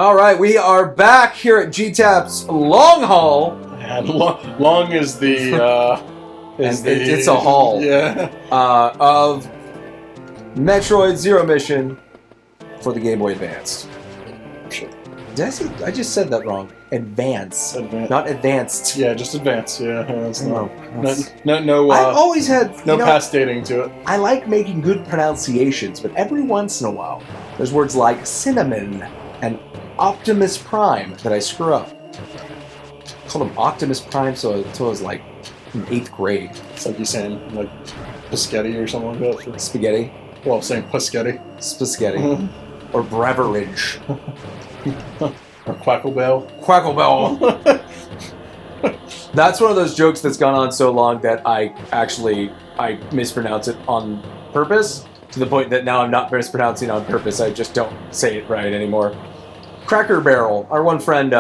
All right, we are back here at GTAAP's Long Haul. And long is the... it's a haul. Yeah. Of Metroid Zero Mission for the Game Boy Advance. I just said that wrong. Advance. Not advanced. Yeah, just advance. Yeah, that's No. I've always had no past dating to it. I like making good pronunciations, but every once in a while, there's words like cinnamon and Optimus Prime that I screw up. I called him Optimus Prime until I was like in 8th grade. It's like you saying like Paschetti or something like that. Spaghetti. Well, saying Paschetti. Spaghetti. Or Beveridge. Or Quacklebell. Quacklebell. That's one of those jokes that's gone on so long that I mispronounce it on purpose, to the point that now I'm not mispronouncing on purpose. I just don't say it right anymore. Cracker Barrel. Our one friend,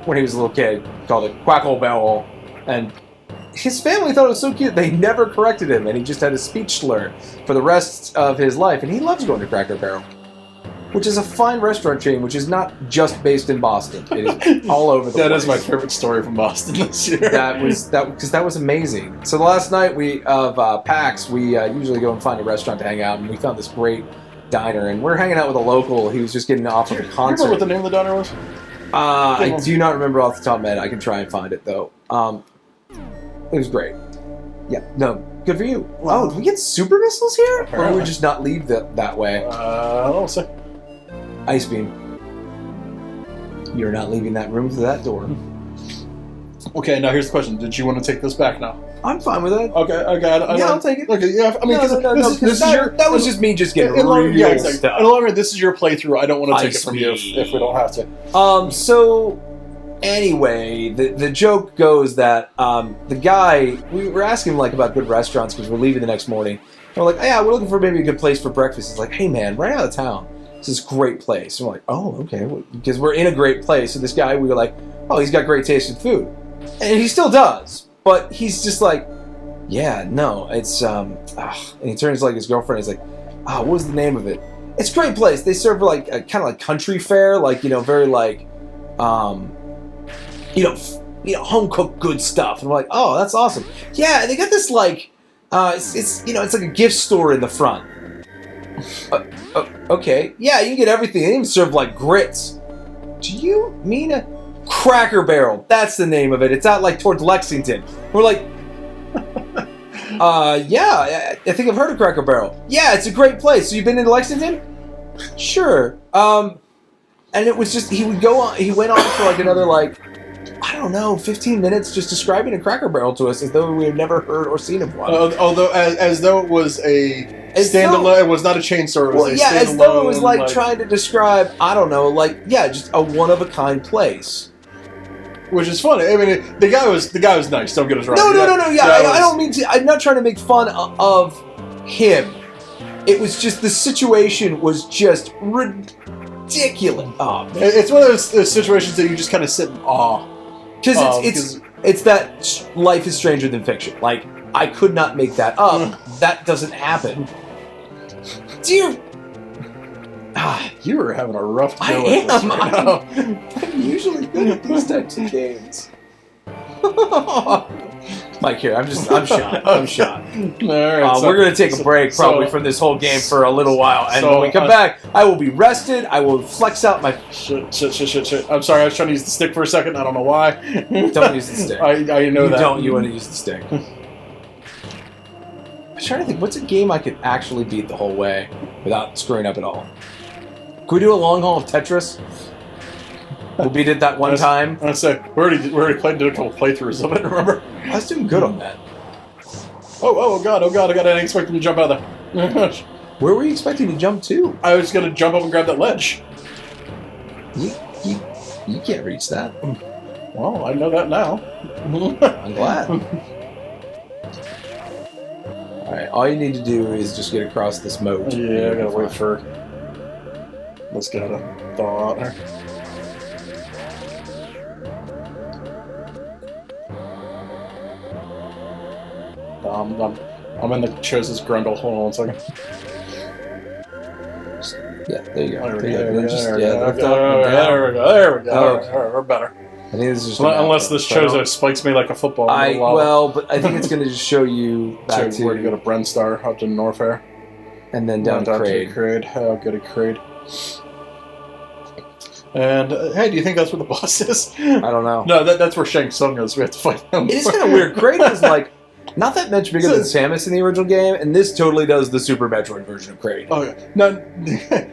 when he was a little kid, called it Quacklebell, and his family thought it was so cute they never corrected him, and he just had a speech slur for the rest of his life, and he loves going to Cracker Barrel, which is a fine restaurant chain, which is not just based in Boston. It is all over the place. That is my favorite story from Boston this year. Because that was amazing. So the last night of PAX, we usually go and find a restaurant to hang out, and we found this great diner, and we're hanging out with a local. He was just getting off of a concert. You remember what the name of the diner was? I do not remember off the top of my head. I can try and find it, though. It was great. Yeah, no, good for you. Oh, did we get super missiles here? Apparently. Or did we just not leave that way? I don't know. Ice Beam. You're not leaving that room through that door. Okay, now here's the question. Did you want to take this back now? I'm fine with it. Okay, I'll take it. Okay, yeah, I mean, that was just me just getting real stuff. No longer, this is your playthrough. I don't want to take it from you if we don't have to. So, anyway, the joke goes that the guy, we were asking him about good restaurants because we're leaving the next morning. And we're like, yeah, we're looking for maybe a good place for breakfast. He's like, hey man, right out of town. It's this great place. And we're like, oh, okay. Because we're in a great place. So this guy, we were like, oh, he's got great taste in food. And he still does. But he's just like, yeah, no, it's, and he turns to his girlfriend. He's like, what was the name of it? It's a great place. They serve a kind of like country fare, very home cooked good stuff. And we're like, oh, that's awesome. Yeah, they got this it's like a gift store in the front. Okay. Yeah, you can get everything. They even serve grits. Do you mean a Cracker Barrel? That's the name of it. It's out towards Lexington. We're like, yeah, I think I've heard of Cracker Barrel. Yeah, it's a great place. So you've been into Lexington? Sure. And it was just, he went on for another I don't know, 15 minutes just describing a Cracker Barrel to us as though we had never heard or seen of one. Although, as though it was a standalone, it was not a chain store. It was a standalone, as though it was trying to describe, I don't know, just a one-of-a-kind place. Which is funny. I mean, the guy was nice. Don't get us wrong. No. Yeah, I don't mean to. I'm not trying to make fun of him. It was just the situation was just ridiculous. Oh, it's one of those situations that you just kind of sit in awe. Because it's that life is stranger than fiction. I could not make that up. That doesn't happen. Dear... you were having a rough go. I am. I'm usually good at these types of games. Mike, here, I'm shot. I'm shot. All right, we're going to take a break probably from this whole game for a little while. And when we come back, I will be rested. I will flex out my... Shit. I'm sorry, I was trying to use the stick for a second. I don't know why. Don't use the stick. I know that. You want to use the stick. I'm trying to think, what's a game I could actually beat the whole way without screwing up at all? Could we do a long haul of Tetris? We beat it that one time. I say we already did a couple playthroughs of it. Remember? I was doing good on that. Oh god! I didn't expect him to jump out of there. Where were you expecting to jump to? I was gonna jump up and grab that ledge. You can't reach that. Well, I know that now. I'm glad. All right, all you need to do is just get across this moat. Yeah, I gotta wait for. Let's get a thought. I'm in the Chose's Grundle. Hold on 1 second. Yeah, there you go. There we There go. you go. Just- There yeah, lift up and we down. go. There we go. Oh. All right, we're better. I think this is just Unless this Chozo spikes me like a football. but I think it's going to just show you back to where to go to Brenstar, up to Norfair. and then down to Kraid. Kraid. Oh, good at Kraid. And, hey, do you think that's where the boss is? I don't know. No, that's where Shang Tsung is. We have to fight him. It is kind of weird. Kraid is like not that much bigger than Samus in the original game, and this totally does the Super Metroid version of Kraid. Oh, yeah. Now,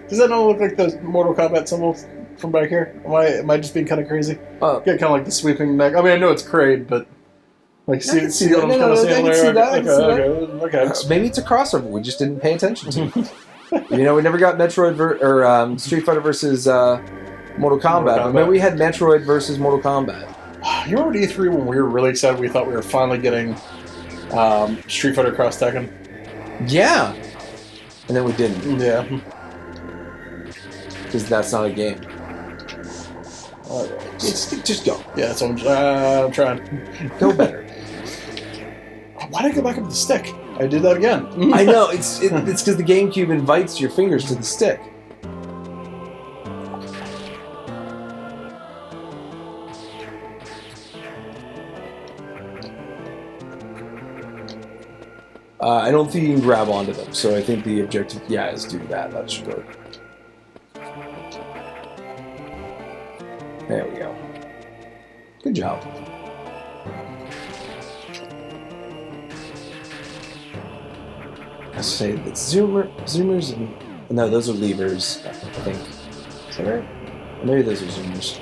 does that not look like those Mortal Kombat symbols from back here? Am I just being kind of crazy? Yeah, kind of like the sweeping neck. I mean, I know it's Kraid, but like, see what I'm kind of saying there? Okay. Maybe it's a crossover. We just didn't pay attention to. We never got Metroid or Street Fighter versus Mortal Kombat. But maybe we had Metroid versus Mortal Kombat. You remember at E3 when we were really excited? We thought we were finally getting Street Fighter Cross Tekken. Yeah, and then we didn't. Yeah, because that's not a game. All right. Just go. Yeah, that's what I'm trying. Go better. Why did I go back up to the stick? I did that again. I know, it's because the GameCube invites your fingers to the stick. I don't think you can grab onto them, so I think the objective, is do that. That should work. There we go. Good job. I say that zoomers and no, those are levers. I think. Is that right? Or maybe those are zoomers.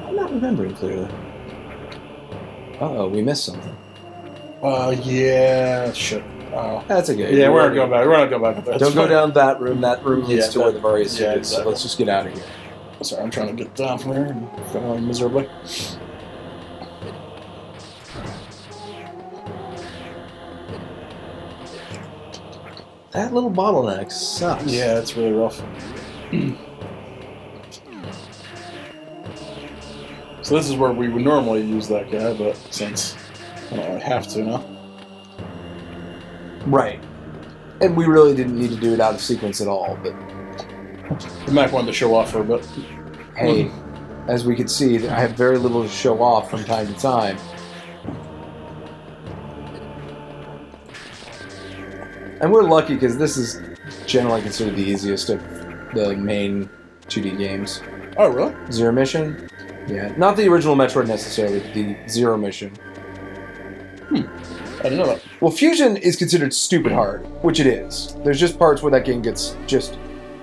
I'm not remembering clearly. Uh-oh, we missed something. Yeah, shit. Oh. That's okay. Yeah, we're not going back. We're not going back up there. Don't go down that room. That room leads to where the Various is. exactly. So let's just get out of here. Sorry, I'm trying to get down from here and failing miserably. That little bottleneck sucks. Yeah, it's really rough. So this is where we would normally use that guy, but since I don't really have to now. Right. And we really didn't need to do it out of sequence at all, but Mac wanted to show off for a bit. hey, as we could see, I have very little to show off from time to time. And we're lucky because this is generally considered the easiest of the main 2D games. Oh, really? Zero Mission? Yeah. Not the original Metroid necessarily, but the Zero Mission. I didn't know that. Well, Fusion is considered stupid hard, which it is. There's just parts where that game gets just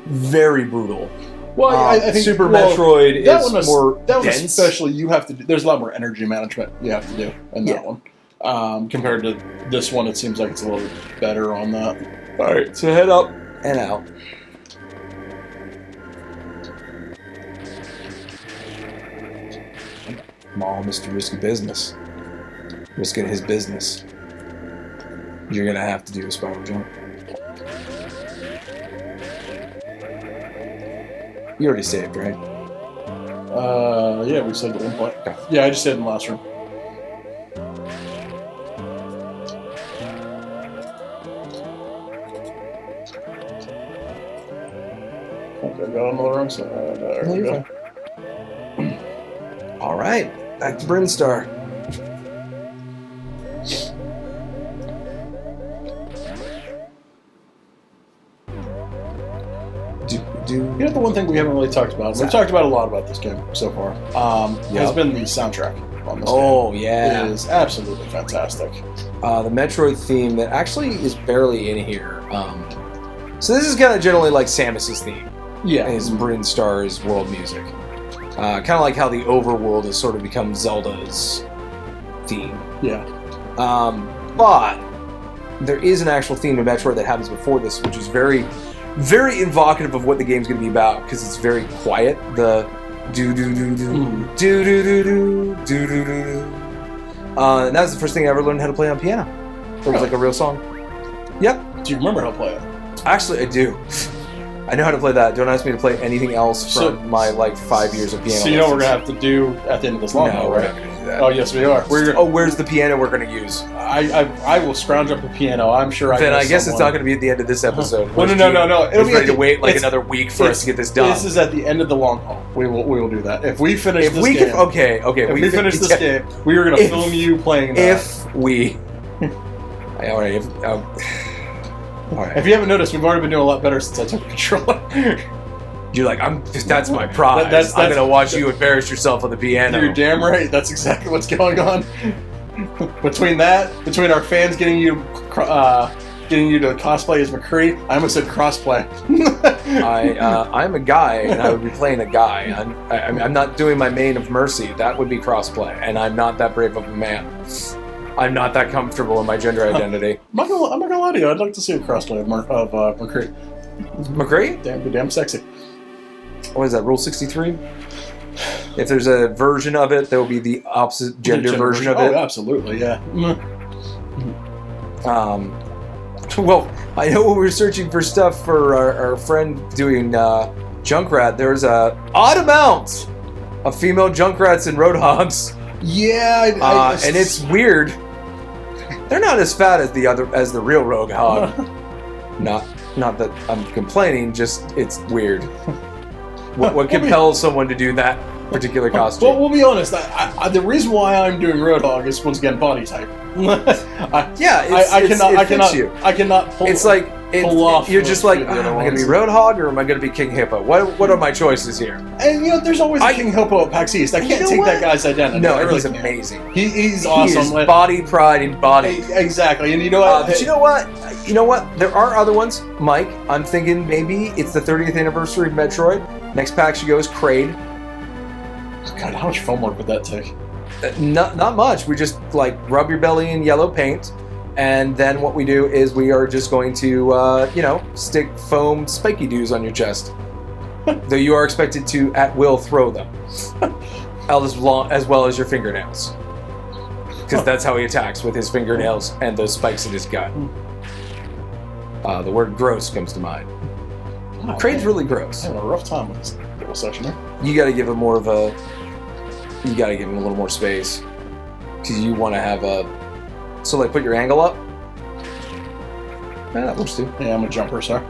very brutal. Well, I think Super Metroid is more that dense. one especially you have to do. There's a lot more energy management you have to do in that one. Compared to this one, it seems like it's a little better on that. All right, so head up and out. Come on, Mr. Risky Business. Risking his business. You're gonna have to do a spiral jump. You already saved, right? Yeah, we saved at one point. Okay. Yeah, I just saved in the last room. I got another room, so there we go. All right, back to Brinstar. You know, the one thing we haven't really talked about, we've talked about a lot about this game so far, has been the soundtrack on this game. Oh, yeah. It is absolutely fantastic. The Metroid theme that actually is barely in here. So this is kind of generally like Samus's theme. Yeah. Is Brinstar's world music. Kind of like how the overworld has sort of become Zelda's theme. Yeah. But there is an actual theme to Metroid that happens before this, which is very, very evocative of what the game's going to be about, because it's very quiet. The do-do-do-do, do-do-do-do, do-do-do-do. And that was the first thing I ever learned how to play on piano. It was like a real song. Yep. Do you remember how to play it? Actually, I do. I know how to play that. Don't ask me to play anything else from my 5 years of piano. So you know what we're gonna have to do at the end of this long no, haul, we're right? not gonna do that. Oh yes, we are. Where's the piano we're going to use? I will scrounge up a piano. I'm sure. Then I guess it's not going to be at the end of this episode. No. It'll be ready to wait like another week for us to get this done. This is at the end of the long haul. We will do that if we finish this game. If we finish this game, we are going to film you playing that. If we. All right. All right. If you haven't noticed, we've already been doing a lot better since I took control. You're like, that's my prize. I'm gonna watch you embarrass yourself on the piano. You're damn right. That's exactly what's going on. Between our fans getting you to cosplay as McCree, I almost said crossplay. I'm a guy, and I would be playing a guy. I'm not doing my Main of Mercy. That would be crossplay, and I'm not that brave of a man. I'm not that comfortable in my gender identity. I'm not gonna lie to you. I'd like to see a crossplay of McCree. McCree? Damn sexy. What is that? Rule 63? If there's a version of it, there will be the opposite gender version of it. Oh, absolutely, yeah. Well, I know when we were searching for stuff for our friend doing Junkrat, there's a odd amount of female Junkrats and Roadhogs. Yeah, and it's weird. They're not as fat as the real Rogue Hog. Not that I'm complaining, just it's weird. What compels someone to do that particular costume? Well, we'll be honest. The reason why I'm doing Roadhog is once again body type. I cannot pull. It's like pull off. You're just like, am I going to be Roadhog or am I going to be King Hippo? What are my choices here? And there's always a King Hippo at PAX East. I can't take that guy's identity. No, he's amazing. He's awesome. He is body, pride, and body. Exactly. And you know what? But you know what? You know what? There are other ones. Mike, I'm thinking maybe it's the 30th anniversary of Metroid. Next PAX you go is Kraid. God, how much foam work would that take? Not much. We just rub your belly in yellow paint, and then what we do is we are just going to stick foam spiky doos on your chest. Though you are expected to at will throw them, as well as your fingernails, because that's how he attacks, with his fingernails and those spikes in his gut. The word "gross" comes to mind. Kraid's really gross. I'm having a rough time with this little section there. You got to give him You got to give him a little more space, because you want to have So put your angle up. Yeah, that works too. Yeah, I'm a jumper, sorry.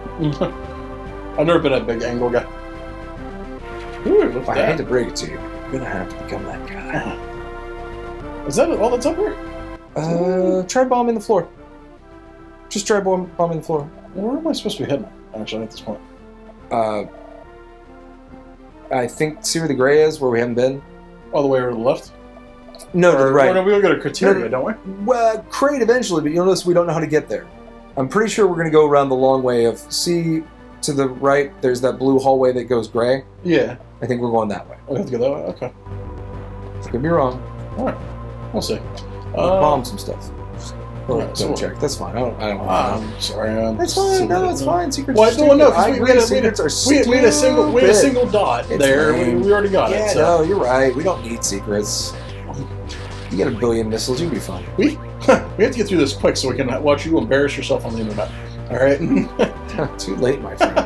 I've never been a big angle guy. Ooh, look at that. I hate to break it to you, you're gonna have to become that guy. Is that all that's up here? Try bombing the floor. Just try bombing the floor. Where am I supposed to be heading? Actually, at this point. I think see where the gray is, where we haven't been. All the way over to the left? No, to the right. No, we'll go to criteria, don't we? Well, Kraid eventually, but you'll notice we don't know how to get there. I'm pretty sure we're going to go around the long way of, see to the right, there's that blue hallway that goes gray? Yeah. I think we're going that way. We have to go that way? Okay. Could be wrong. Alright. We'll see. Bomb some stuff. Right, so check. That's fine. I don't I'm sorry. That's fine. No, it's fine. Secrets are stupid. No, because we had a single dot there. We already got it. Yeah, no, you're right. We don't need secrets. You get a billion missiles, you'll be fine. We have to get through this quick so we can watch you embarrass yourself on the internet. All right? Too late, my friend.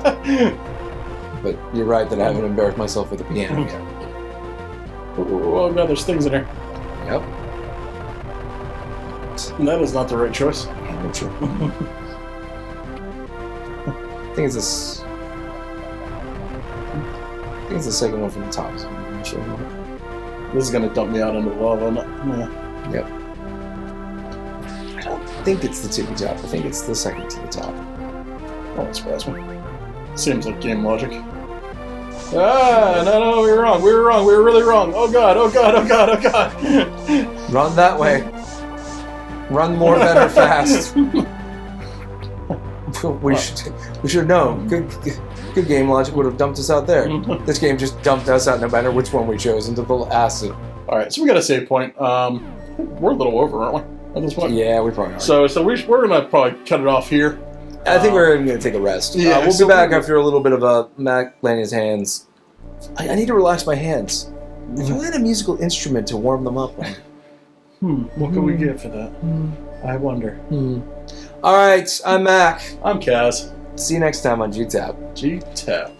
But you're right that I haven't embarrassed myself with the piano yet. Oh, God, there's things in there. Yep. And that is not the right choice. Amateur. I think it's this. I think it's the second one from the top. So I'm not sure. This is going to dump me out into the lava. Yeah. Yep. I don't think it's the tippy top. I think it's the second to the top. Oh, that surprised me. Seems like game logic. Ah, no, we were wrong. We were really wrong. Oh God. Run that way. Run more, better, fast. We should have known. Good game logic would have dumped us out there. This game just dumped us out no matter which one we chose into the acid. Alright, so we got a save point. We're a little over, aren't we, at this point? Yeah, we probably are. So we're going to probably cut it off here. I think we're going to take a rest. Yeah, we'll be back after a little bit of a Mac laying his hands. I need to relax my hands. If I had a musical instrument to warm them up. What can we get for that? I wonder. Alright, I'm Mac. I'm Kaz. See you next time on GTAAP. GTAAP.